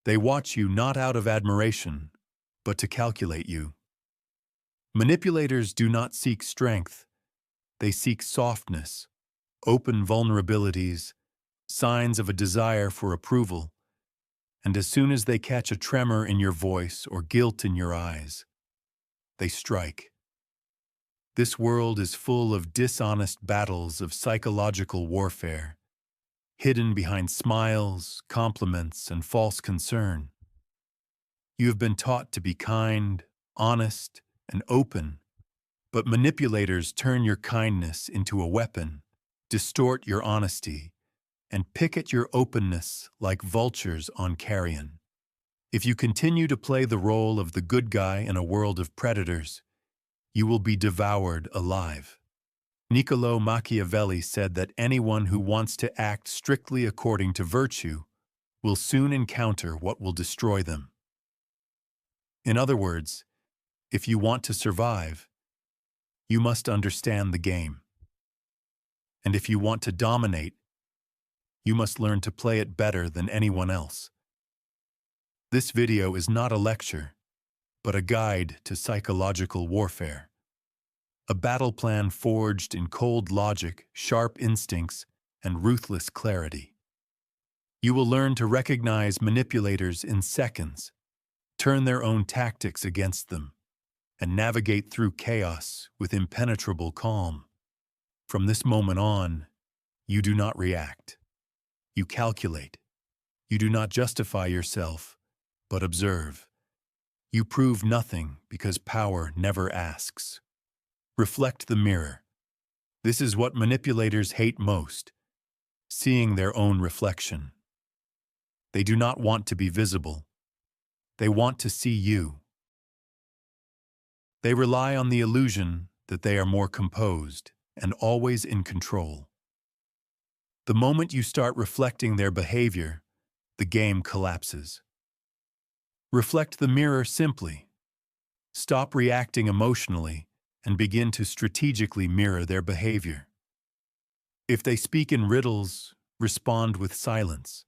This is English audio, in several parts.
They watch you not out of admiration, but to calculate you. Manipulators do not seek strength. They seek softness, open vulnerabilities, signs of a desire for approval, and as soon as they catch a tremor in your voice or guilt in your eyes, they strike. This world is full of dishonest battles of psychological warfare, hidden behind smiles, compliments, and false concern. You have been taught to be kind, honest, and open, but manipulators turn your kindness into a weapon, distort your honesty, and pick at your openness like vultures on carrion. If you continue to play the role of the good guy in a world of predators, you will be devoured alive. Niccolo Machiavelli said that anyone who wants to act strictly according to virtue will soon encounter what will destroy them. In other words, if you want to survive, you must understand the game. And if you want to dominate, you must learn to play it better than anyone else. This video is not a lecture, but a guide to psychological warfare. A battle plan forged in cold logic, sharp instincts, and ruthless clarity. You will learn to recognize manipulators in seconds, turn their own tactics against them, and navigate through chaos with impenetrable calm. From this moment on, you do not react. You calculate. You do not justify yourself, but observe. You prove nothing because power never asks. Reflect the mirror. This is what manipulators hate most, seeing their own reflection. They do not want to be visible. They want to see you. They rely on the illusion that they are more composed and always in control. The moment you start reflecting their behavior, the game collapses. Reflect the mirror simply. Stop reacting emotionally and begin to strategically mirror their behavior. If they speak in riddles, respond with silence.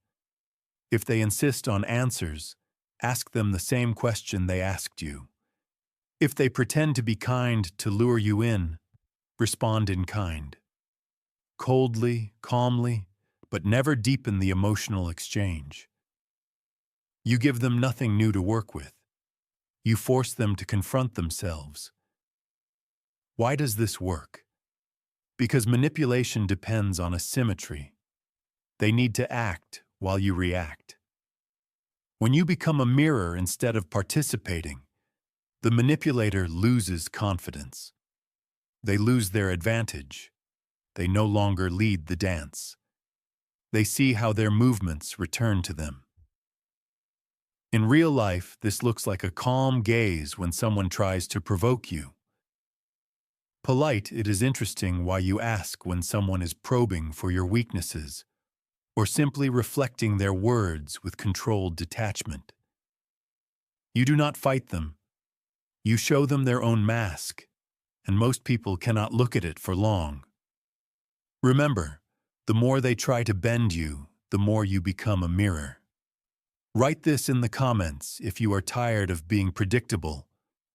If they insist on answers, ask them the same question they asked you. If they pretend to be kind to lure you in, respond in kind. Coldly, calmly, but never deepen the emotional exchange. You give them nothing new to work with. You force them to confront themselves. Why does this work? Because manipulation depends on asymmetry. They need to act while you react. When you become a mirror instead of participating, the manipulator loses confidence. They lose their advantage. They no longer lead the dance. They see how their movements return to them. In real life, this looks like a calm gaze when someone tries to provoke you. Polite, it is interesting why you ask when someone is probing for your weaknesses, or simply reflecting their words with controlled detachment. You do not fight them. You show them their own mask, and most people cannot look at it for long. Remember, the more they try to bend you, the more you become a mirror. Write this in the comments if you are tired of being predictable,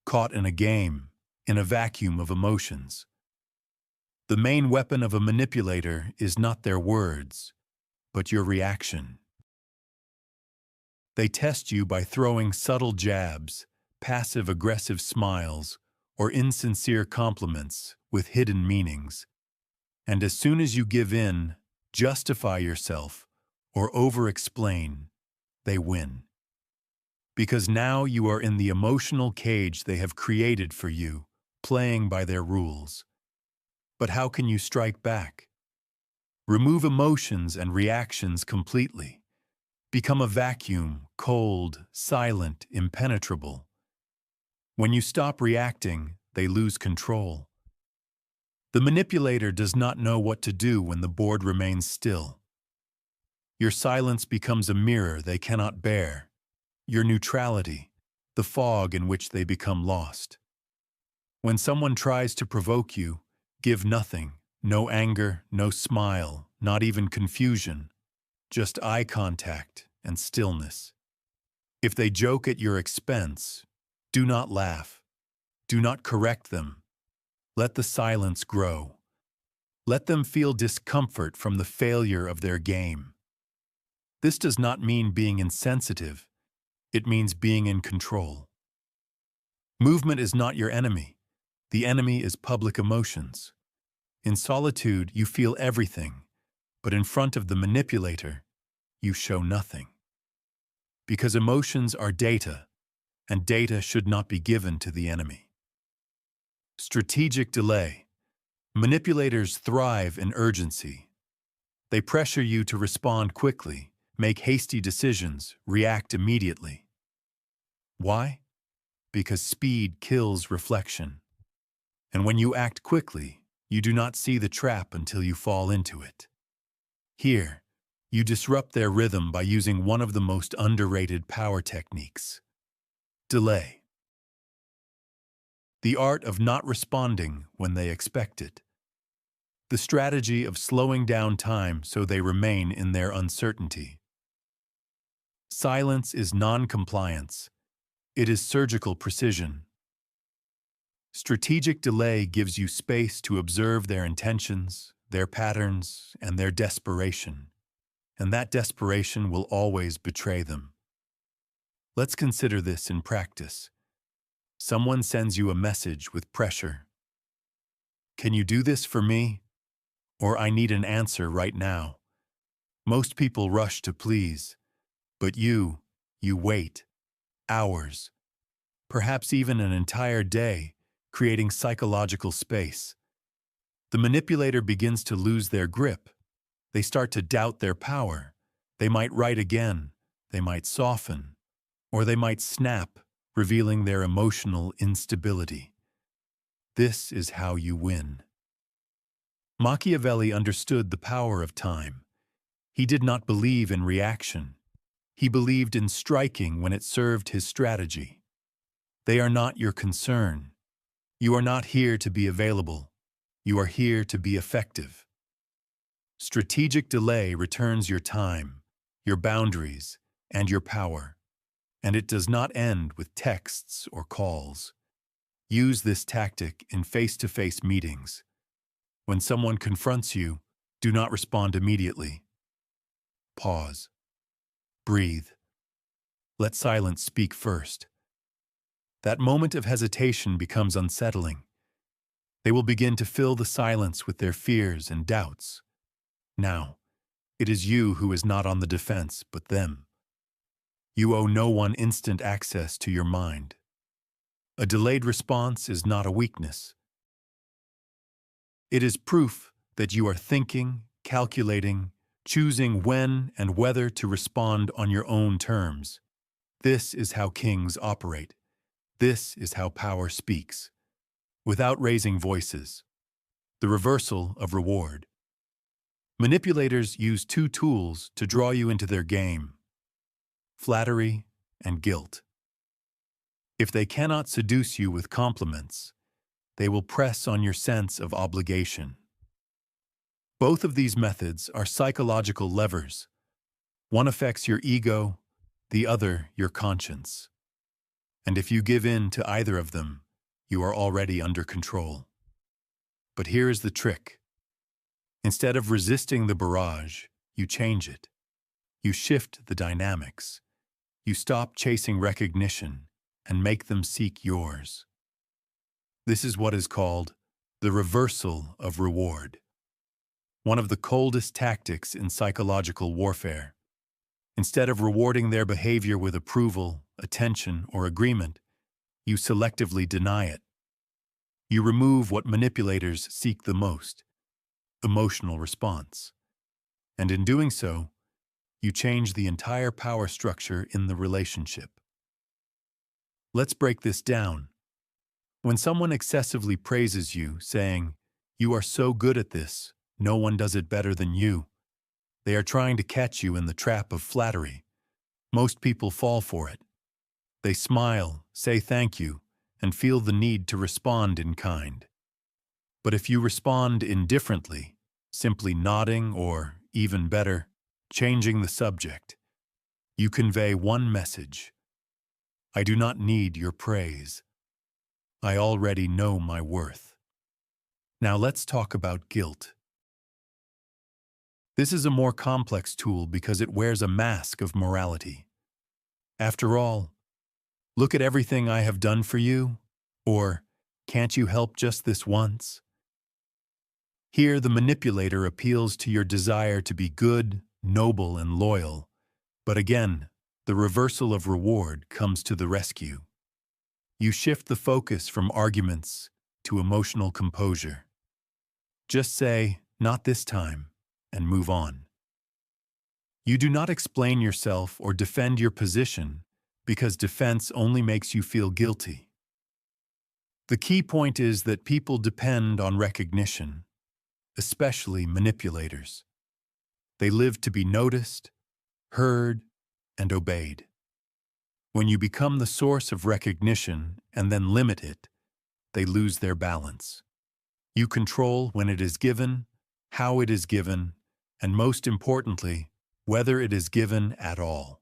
caught in a game, in a vacuum of emotions. The main weapon of a manipulator is not their words, but your reaction. They test you by throwing subtle jabs, passive-aggressive smiles, or insincere compliments with hidden meanings. And as soon as you give in, justify yourself, or over-explain, they win. Because now you are in the emotional cage they have created for you, playing by their rules. But how can you strike back? Remove emotions and reactions completely. Become a vacuum, cold, silent, impenetrable. When you stop reacting, they lose control. The manipulator does not know what to do when the board remains still. Your silence becomes a mirror they cannot bear. Your neutrality, the fog in which they become lost. When someone tries to provoke you, give nothing, no anger, no smile, not even confusion, just eye contact and stillness. If they joke at your expense, do not laugh. Do not correct them. Let the silence grow. Let them feel discomfort from the failure of their game. This does not mean being insensitive. It means being in control. Movement is not your enemy. The enemy is public emotions. In solitude, you feel everything, but in front of the manipulator, you show nothing. Because emotions are data, and data should not be given to the enemy. Strategic delay. Manipulators thrive in urgency. They pressure you to respond quickly, make hasty decisions, react immediately. Why? Because speed kills reflection. And when you act quickly, you do not see the trap until you fall into it. Here, you disrupt their rhythm by using one of the most underrated power techniques: delay. The art of not responding when they expect it. The strategy of slowing down time so they remain in their uncertainty. Silence is non-compliance. It is surgical precision. Strategic delay gives you space to observe their intentions, their patterns, and their desperation. And that desperation will always betray them. Let's consider this in practice. Someone sends you a message with pressure. Can you do this for me? Or I need an answer right now. Most people rush to please, but you wait. Hours, perhaps even an entire day, creating psychological space. The manipulator begins to lose their grip. They start to doubt their power. They might write again, they might soften, or they might snap, revealing their emotional instability. This is how you win. Machiavelli understood the power of time. He did not believe in reaction. He believed in striking when it served his strategy. They are not your concern. You are not here to be available. You are here to be effective. Strategic delay returns your time, your boundaries, and your power. And it does not end with texts or calls. Use this tactic in face-to-face meetings. When someone confronts you, do not respond immediately. Pause. Breathe. Let silence speak first. That moment of hesitation becomes unsettling. They will begin to fill the silence with their fears and doubts. Now, it is you who is not on the defense, but them. You owe no one instant access to your mind. A delayed response is not a weakness. It is proof that you are thinking, calculating, choosing when and whether to respond on your own terms. This is how kings operate. This is how power speaks. Without raising voices. The reversal of reward. Manipulators use two tools to draw you into their game: flattery and guilt. If they cannot seduce you with compliments, they will press on your sense of obligation. Both of these methods are psychological levers. One affects your ego, the other your conscience. And if you give in to either of them, you are already under control. But here is the trick. Instead of resisting the barrage, you change it. You shift the dynamics. You stop chasing recognition and make them seek yours. This is what is called the reversal of reward. One of the coldest tactics in psychological warfare. Instead of rewarding their behavior with approval, attention, or agreement, you selectively deny it. You remove what manipulators seek the most: emotional response. And in doing so, you change the entire power structure in the relationship. Let's break this down. When someone excessively praises you, saying, "You are so good at this, no one does it better than you," they are trying to catch you in the trap of flattery. Most people fall for it. They smile, say thank you, and feel the need to respond in kind. But if you respond indifferently, simply nodding or, even better, changing the subject, you convey one message: I do not need your praise. I already know my worth. Now let's talk about guilt. This is a more complex tool because it wears a mask of morality. After all, look at everything I have done for you, or can't you help just this once? Here, the manipulator appeals to your desire to be good, noble, and loyal, but again, the reversal of reward comes to the rescue. You shift the focus from arguments to emotional composure. Just say, "Not this time," and move on. You do not explain yourself or defend your position because defense only makes you feel guilty. The key point is that people depend on recognition, especially manipulators. They live to be noticed, heard, and obeyed. When you become the source of recognition and then limit it, they lose their balance. You control when it is given, how it is given, and most importantly, whether it is given at all.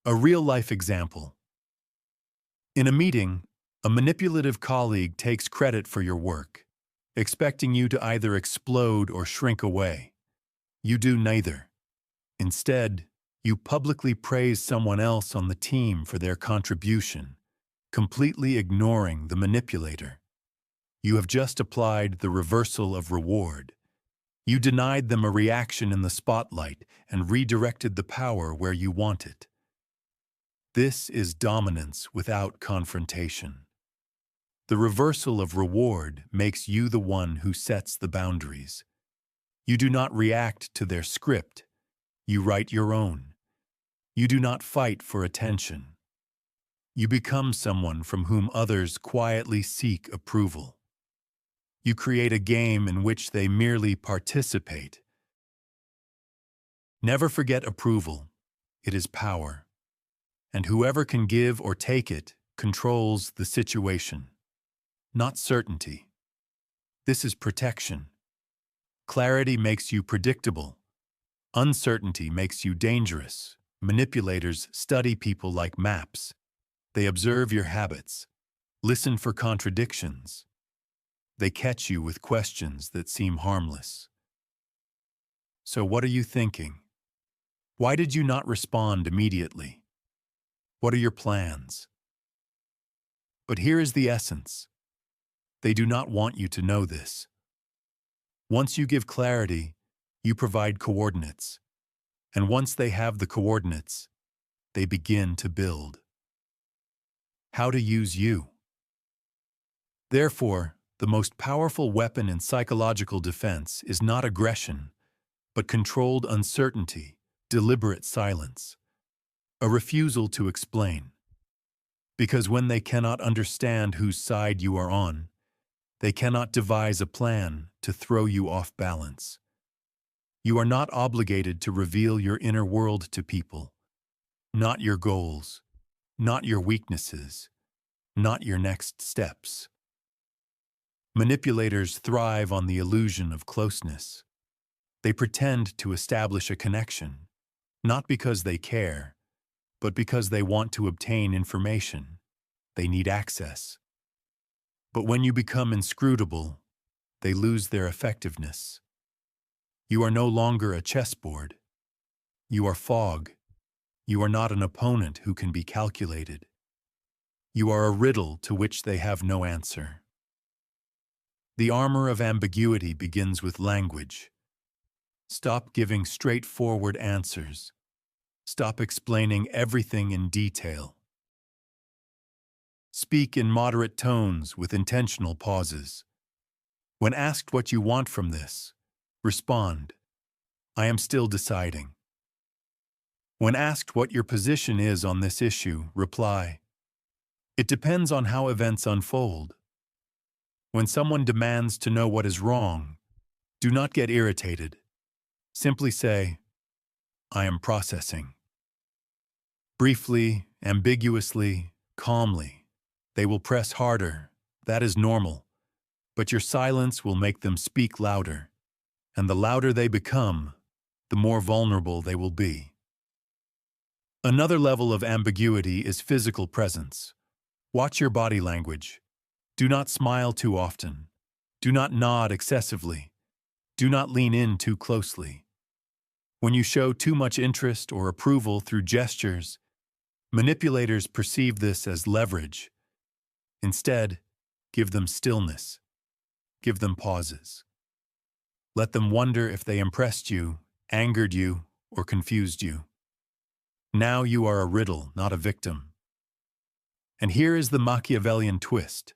A real-life example. In a meeting, a manipulative colleague takes credit for your work, expecting you to either explode or shrink away. You do neither. Instead, you publicly praise someone else on the team for their contribution, completely ignoring the manipulator. You have just applied the reversal of reward. You denied them a reaction in the spotlight and redirected the power where you want it. This is dominance without confrontation. The reversal of reward makes you the one who sets the boundaries. You do not react to their script. You write your own. You do not fight for attention. You become someone from whom others quietly seek approval. You create a game in which they merely participate. Never forget approval. It is power. And whoever can give or take it controls the situation. Not certainty. This is protection. Clarity makes you predictable. Uncertainty makes you dangerous. Manipulators study people like maps. They observe your habits, listen for contradictions. They catch you with questions that seem harmless. So what are you thinking? Why did you not respond immediately? What are your plans? But here is the essence. They do not want you to know this. Once you give clarity, you provide coordinates. And once they have the coordinates, they begin to build. How to use you. Therefore, the most powerful weapon in psychological defense is not aggression, but controlled uncertainty, deliberate silence, a refusal to explain. Because when they cannot understand whose side you are on, they cannot devise a plan to throw you off balance. You are not obligated to reveal your inner world to people, not your goals, not your weaknesses, not your next steps. Manipulators thrive on the illusion of closeness. They pretend to establish a connection, not because they care, but because they want to obtain information. They need access. But when you become inscrutable, they lose their effectiveness. You are no longer a chessboard. You are fog. You are not an opponent who can be calculated. You are a riddle to which they have no answer. The armor of ambiguity begins with language. Stop giving straightforward answers. Stop explaining everything in detail. Speak in moderate tones with intentional pauses. When asked what you want from this, respond, "I am still deciding." When asked what your position is on this issue, reply, "It depends on how events unfold." When someone demands to know what is wrong, do not get irritated. Simply say, "I am processing." Briefly, ambiguously, calmly, they will press harder. That is normal. But your silence will make them speak louder. And the louder they become, the more vulnerable they will be. Another level of ambiguity is physical presence. Watch your body language. Do not smile too often. Do not nod excessively. Do not lean in too closely. When you show too much interest or approval through gestures, manipulators perceive this as leverage. Instead, give them stillness. Give them pauses. Let them wonder if they impressed you, angered you, or confused you. Now you are a riddle, not a victim. And here is the Machiavellian twist.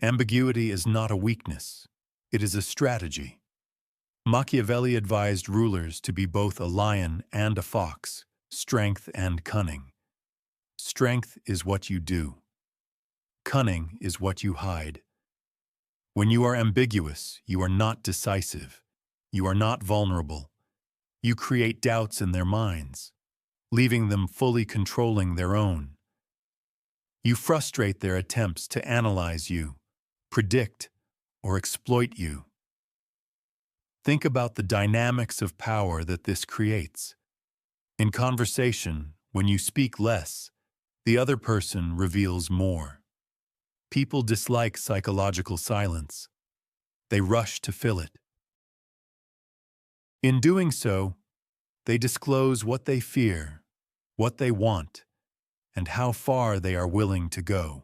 Ambiguity is not a weakness. It is a strategy. Machiavelli advised rulers to be both a lion and a fox, strength and cunning. Strength is what you do. Cunning is what you hide. When you are ambiguous, you are not decisive. You are not vulnerable. You create doubts in their minds, leaving them fully controlling their own. You frustrate their attempts to analyze you, predict, or exploit you. Think about the dynamics of power that this creates. In conversation, when you speak less, the other person reveals more. People dislike psychological silence. They rush to fill it. In doing so, they disclose what they fear, what they want, and how far they are willing to go.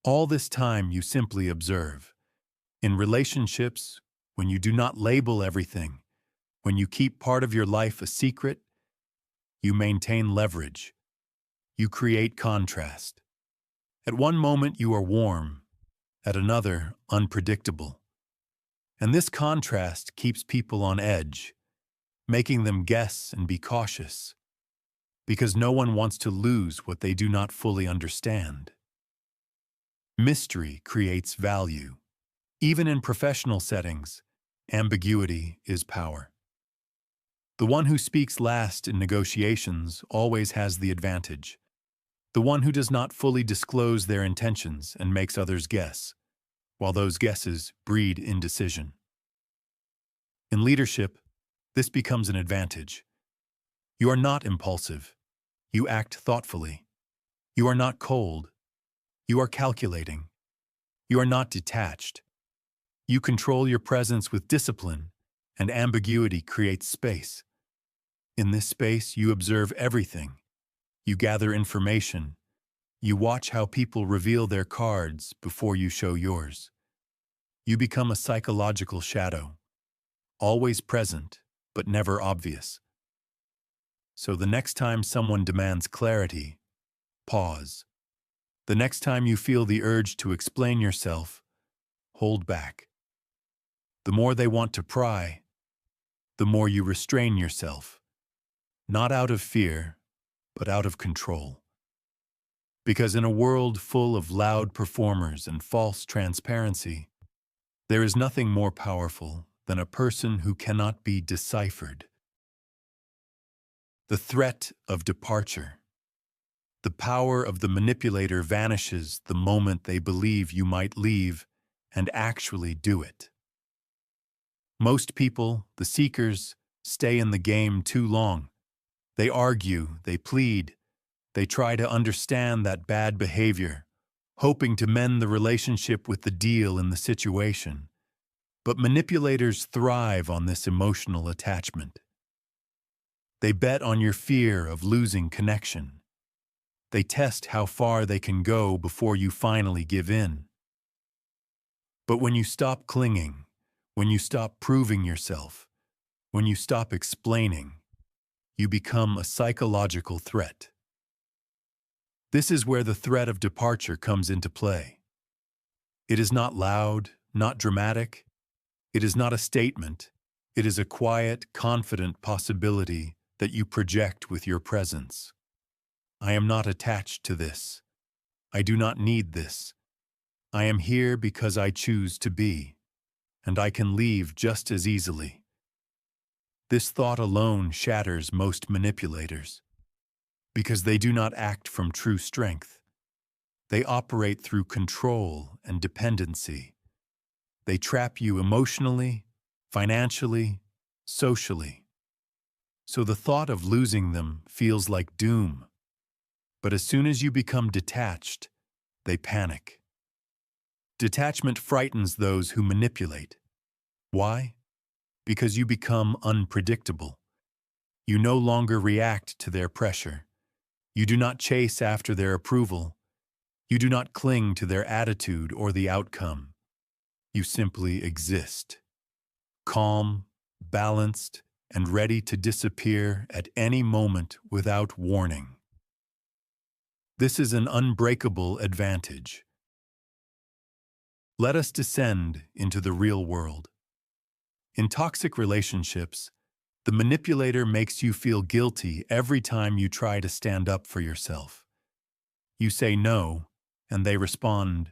All this time you simply observe. In relationships, when you do not label everything, when you keep part of your life a secret, you maintain leverage. You create contrast. At one moment you are warm, at another unpredictable. And this contrast keeps people on edge, making them guess and be cautious, because no one wants to lose what they do not fully understand. Mystery creates value. Even in professional settings, ambiguity is power. The one who speaks last in negotiations always has the advantage. The one who does not fully disclose their intentions and makes others guess, while those guesses breed indecision. In leadership, this becomes an advantage. You are not impulsive. You act thoughtfully. You are not cold. You are calculating. You are not detached. You control your presence with discipline, and ambiguity creates space. In this space, you observe everything. You gather information. You watch how people reveal their cards before you show yours. You become a psychological shadow, always present, but never obvious. So the next time someone demands clarity, pause. The next time you feel the urge to explain yourself, hold back. The more they want to pry, the more you restrain yourself, not out of fear, but out of control. Because in a world full of loud performers and false transparency, there is nothing more powerful than a person who cannot be deciphered. The threat of departure. The power of the manipulator vanishes the moment they believe you might leave and actually do it. Most people, the seekers, stay in the game too long. They argue, they plead, they try to understand that bad behavior, hoping to mend the relationship with the deal in the situation. But manipulators thrive on this emotional attachment. They bet on your fear of losing connection. They test how far they can go before you finally give in. But when you stop clinging, when you stop proving yourself, when you stop explaining, you become a psychological threat. This is where the threat of departure comes into play. It is not loud, not dramatic. It is not a statement. It is a quiet, confident possibility that you project with your presence. I am not attached to this. I do not need this. I am here because I choose to be, and I can leave just as easily. This thought alone shatters most manipulators, because they do not act from true strength. They operate through control and dependency. They trap you emotionally, financially, socially. So the thought of losing them feels like doom. But as soon as you become detached, they panic. Detachment frightens those who manipulate. Why? Because you become unpredictable. You no longer react to their pressure. You do not chase after their approval. You do not cling to their attitude or the outcome. You simply exist. Calm, balanced, and ready to disappear at any moment without warning. This is an unbreakable advantage. Let us descend into the real world. In toxic relationships, the manipulator makes you feel guilty every time you try to stand up for yourself. You say no, and they respond,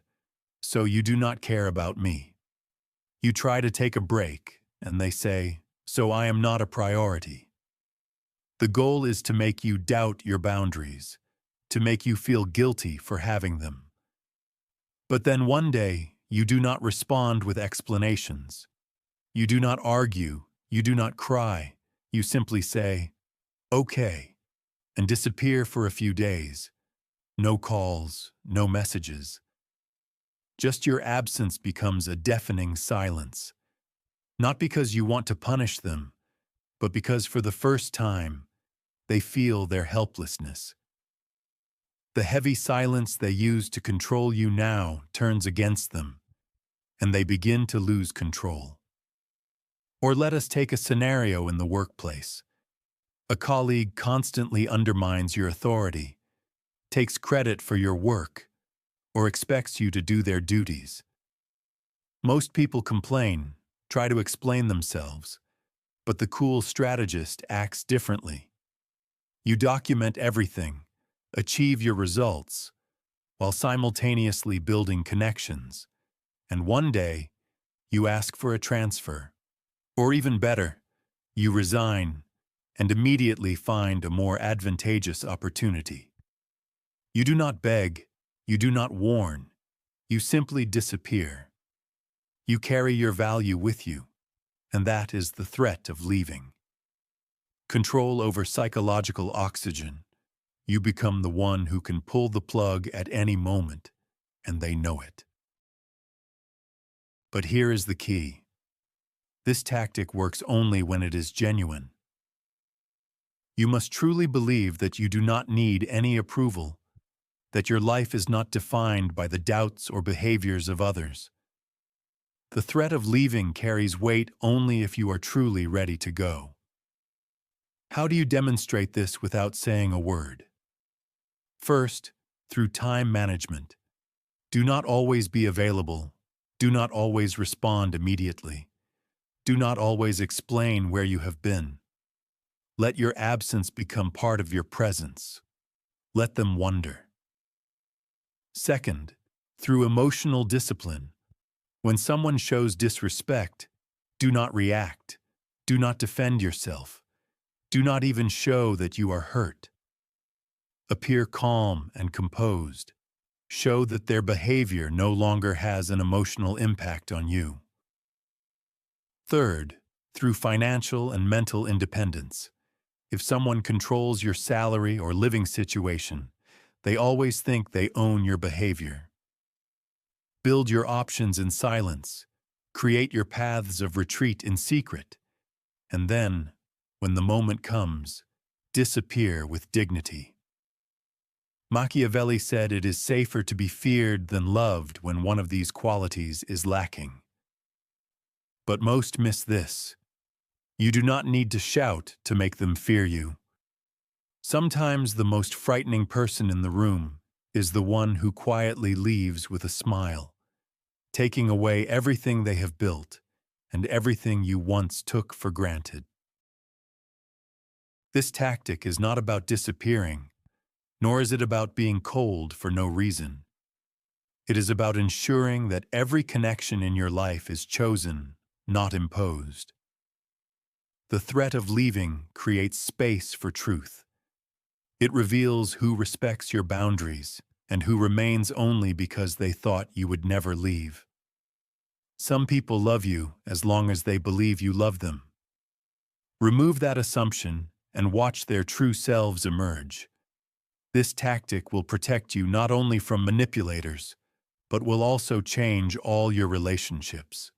"So you do not care about me." You try to take a break, and they say, "So I am not a priority." The goal is to make you doubt your boundaries, to make you feel guilty for having them. But then one day, you do not respond with explanations. You do not argue, you do not cry, you simply say, "Okay," and disappear for a few days. No calls, no messages. Just your absence becomes a deafening silence. Not because you want to punish them, but because for the first time, they feel their helplessness. The heavy silence they use to control you now turns against them, and they begin to lose control. Or let us take a scenario in the workplace. A colleague constantly undermines your authority, takes credit for your work, or expects you to do their duties. Most people complain, try to explain themselves, but the cool strategist acts differently. You document everything, achieve your results, while simultaneously building connections, and one day, you ask for a transfer. Or even better, you resign and immediately find a more advantageous opportunity. You do not beg, you do not warn, you simply disappear. You carry your value with you, and that is the threat of leaving. Control over psychological oxygen. You become the one who can pull the plug at any moment, and they know it. But here is the key. This tactic works only when it is genuine. You must truly believe that you do not need any approval, that your life is not defined by the doubts or behaviors of others. The threat of leaving carries weight only if you are truly ready to go. How do you demonstrate this without saying a word? First, through time management. Do not always be available. Do not always respond immediately. Do not always explain where you have been. Let your absence become part of your presence. Let them wonder. Second, through emotional discipline. When someone shows disrespect, do not react. Do not defend yourself. Do not even show that you are hurt. Appear calm and composed. Show that their behavior no longer has an emotional impact on you. Third, through financial and mental independence. If someone controls your salary or living situation, they always think they own your behavior. Build your options in silence. Create your paths of retreat in secret. And then, when the moment comes, disappear with dignity. Machiavelli said it is safer to be feared than loved when one of these qualities is lacking. But most miss this. You do not need to shout to make them fear you. Sometimes the most frightening person in the room is the one who quietly leaves with a smile, taking away everything they have built and everything you once took for granted. This tactic is not about disappearing, nor is it about being cold for no reason. It is about ensuring that every connection in your life is chosen, not imposed. The threat of leaving creates space for truth. It reveals who respects your boundaries and who remains only because they thought you would never leave. Some people love you as long as they believe you love them. Remove that assumption, and watch their true selves emerge. This tactic will protect you not only from manipulators, but will also change all your relationships.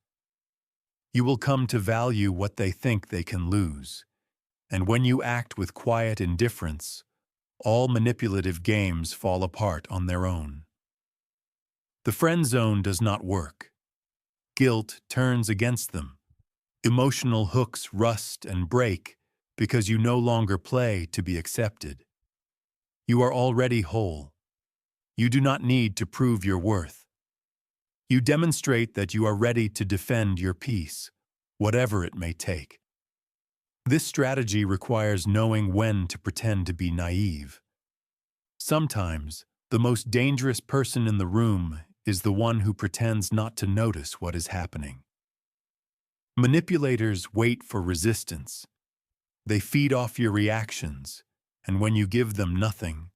You will come to value what they think they can lose, and when you act with quiet indifference, all manipulative games fall apart on their own. The friend zone does not work. Guilt turns against them. Emotional hooks rust and break because you no longer play to be accepted. You are already whole. You do not need to prove your worth. You demonstrate that you are ready to defend your peace, whatever it may take. This strategy requires knowing when to pretend to be naive. Sometimes, the most dangerous person in the room is the one who pretends not to notice what is happening. Manipulators wait for resistance. They feed off your reactions, and when you give them nothing,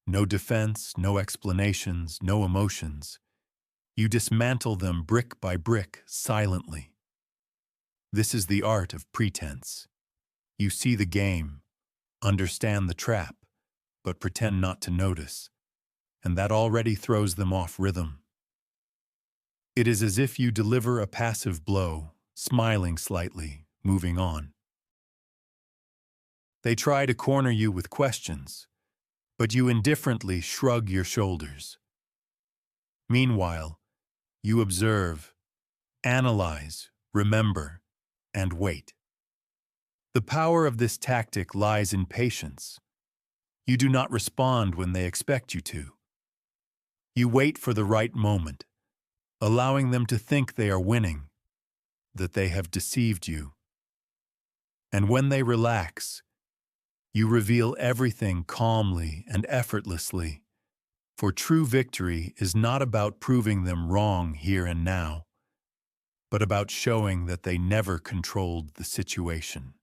no defense, no explanations, no emotions, you dismantle them brick by brick, silently. This is the art of pretense. You see the game, understand the trap, but pretend not to notice, and that already throws them off rhythm. It is as if you deliver a passive blow, smiling slightly, moving on. They try to corner you with questions, but you indifferently shrug your shoulders. Meanwhile, you observe, analyze, remember, and wait. The power of this tactic lies in patience. You do not respond when they expect you to. You wait for the right moment, allowing them to think they are winning, that they have deceived you. And when they relax, you reveal everything calmly and effortlessly, for true victory is not about proving them wrong here and now, but about showing that they never controlled the situation.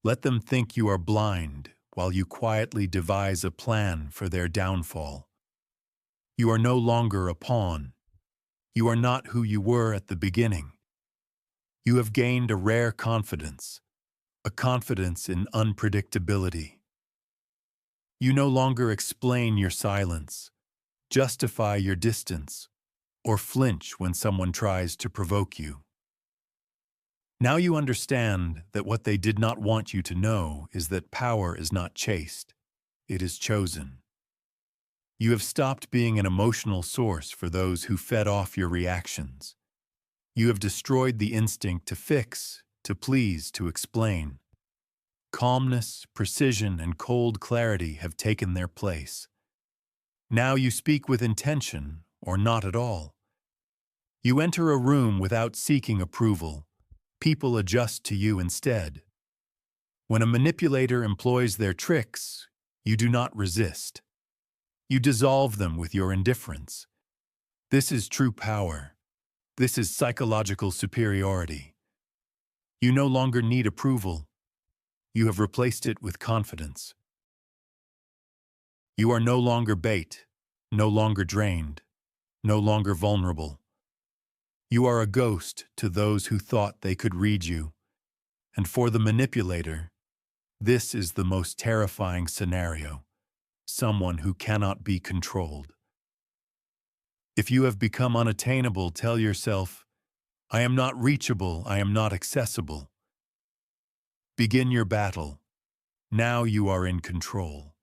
Let them think you are blind while you quietly devise a plan for their downfall. You are no longer a pawn. You are not who you were at the beginning. You have gained a rare confidence, a confidence in unpredictability. You no longer explain your silence, justify your distance, or flinch when someone tries to provoke you. Now you understand that what they did not want you to know is that power is not chased, it is chosen. You have stopped being an emotional source for those who fed off your reactions. You have destroyed the instinct to fix, to please, to explain. Calmness, precision, and cold clarity have taken their place. Now you speak with intention, or not at all. You enter a room without seeking approval. People adjust to you instead. When a manipulator employs their tricks, you do not resist. You dissolve them with your indifference. This is true power. This is psychological superiority. You no longer need approval. You have replaced it with confidence. You are no longer bait, no longer drained, no longer vulnerable. You are a ghost to those who thought they could read you, and for the manipulator, this is the most terrifying scenario, someone who cannot be controlled. If you have become unattainable, tell yourself, I am not reachable, I am not accessible. Begin your battle. Now you are in control.